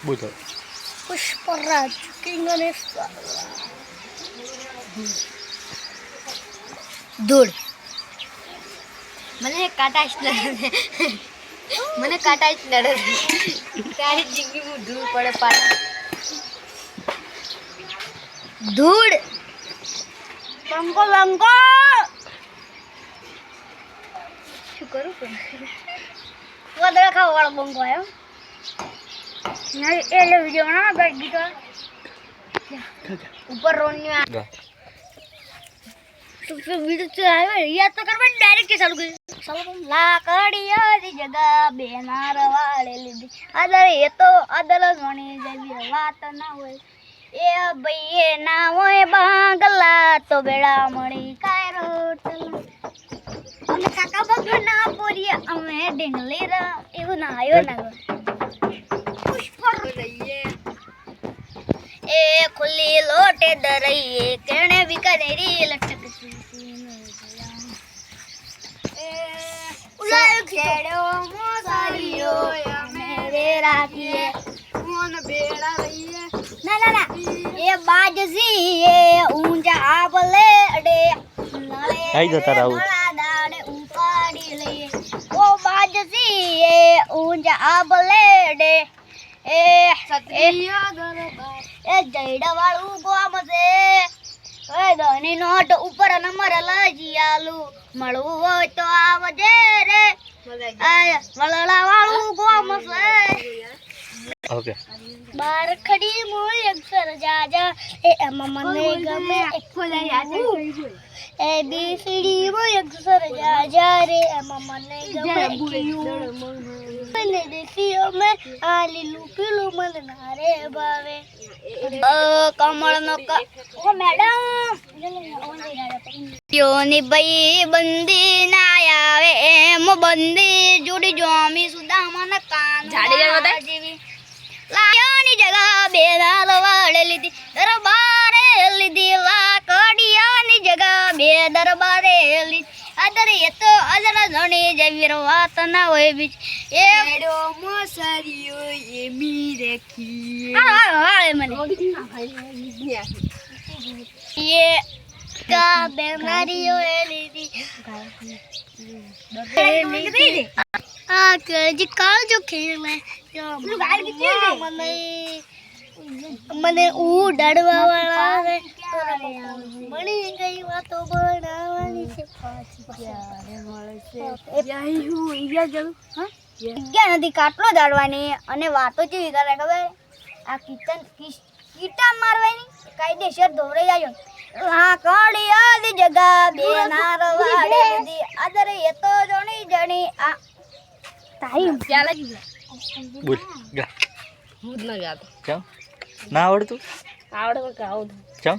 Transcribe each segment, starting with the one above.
બોલો પુષ્પરાજ કિંગ અને ધૂળ મને કાટા જ નડે મને કાટા જ નડે તારી જિંદગીમાં ધૂળ પડે પાછા ધૂળ બંકો બંકો શું કરું વાદળા ખાવા વાળો બંકો આવ્યો એટલે વિડીયો બનાવો બેઠ ગીતો ऊपर रोनी तो फिर वीडियो चलावे याद तो करवा डायरेक्ट के चालू कर चलो लाकड़िया दी जगह बेनार वाले लीधी अदर ये तो अदर गणी जेवी વાત ના હોય એ ભઈએ ના હોય બાંગલા તો બેડા મણી કાય રોટલા અમે કાકા બગના પોરી અમે ડીંગલી ર એવું ના આવ્યો ના પુષ્પ લઈએ ए खुली लोटे दरइए केणे बिकनेरी लटकती ए उलाय खेड़ो मोसारियो मेरे राखिए मोन बेड़ा रहिए ना ना ना ये बाजसी ये ऊंचा आबले अडे आई जता राउत दाड़े उपाड़ी लिए ओ बाजसी ये ऊंचा आबले अडे ए सत्रिया दरबार ए जैड़ा वाळू गोम से ए धनी नोट ऊपर नंबर लजी आलू મળવું હોય તો આવજે રે વળલા વાળું ગોમ છે ઓકે બાર ખડી મોય અક્ષર જાજા એ એમાં મને ગમે એ બી સી ડી મોય અક્ષર જાજા રે એમાં મને ગમે મને દેખીઓ મે આ લીલું પીલું મને ના રે ભાવે કમળ નો ઓ મેડમ યોની ભાઈ બંદી ના આવે એમ બંદી જોડી જોમી સુદા મન કાન ઝાડી બતા જેવી લાયોની જગા બેદાલ વાળે લીધી દરબારે લીધી લાકડિયાની જગા બે દરબારે લીધી અદર એ તો અદર ધણી જેવી વાત ના હોય બીજ એ મેડો મોસરીઓ એ મી રેખી હાલે મને ये का बेमारियों है दीदी हाँ जी काल जो खेल है મને ડરવા વાળા છે મળી ગઈ વાતો બનાવવાની છે જગ્યા નથી કાટલો દાડવાની અને વાતો કેવી કરે ખબર આ કીટા મારવાની કાયદેસર ધોવરાઈ જાય હા કડી આદી જગા બે નાર વાડે દી આદર એ તો જણી જણી આ તારી ચાલે જ બોલ ગા હું જ ન ગાતો ચા ના આવડતું આવડે તો ગાઉં ચા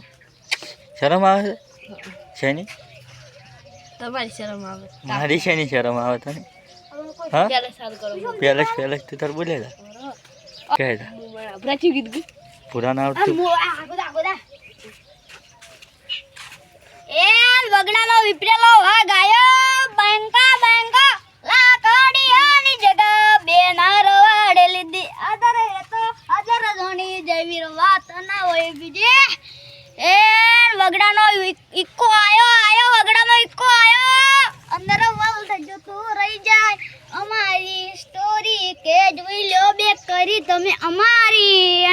શરમ આવે છે શેની તમારી શરમ આવે મારી શેની શરમ આવે તને હા ચાલે સાલ કરો પહેલે તું તાર બોલે જા કહે જા પ્રાચી ગીત ગઈ પૂરા ના આવડતું ગોદા એ વગડાનો વિપરેલો હા ગાયો બેંકા બેંકા લાકડી આની જગા બે નાર વાડે લીધી આદર એ તો આદર ધણી જેવી વાત ના હોય બીજી એ વગડાનો ઇક્કો આયો વગડાનો ઇક્કો આયો અંદર વલ થજો તું રહી જાય અમારી સ્ટોરી કે જોઈ લ્યો બે કરી તમે અમારી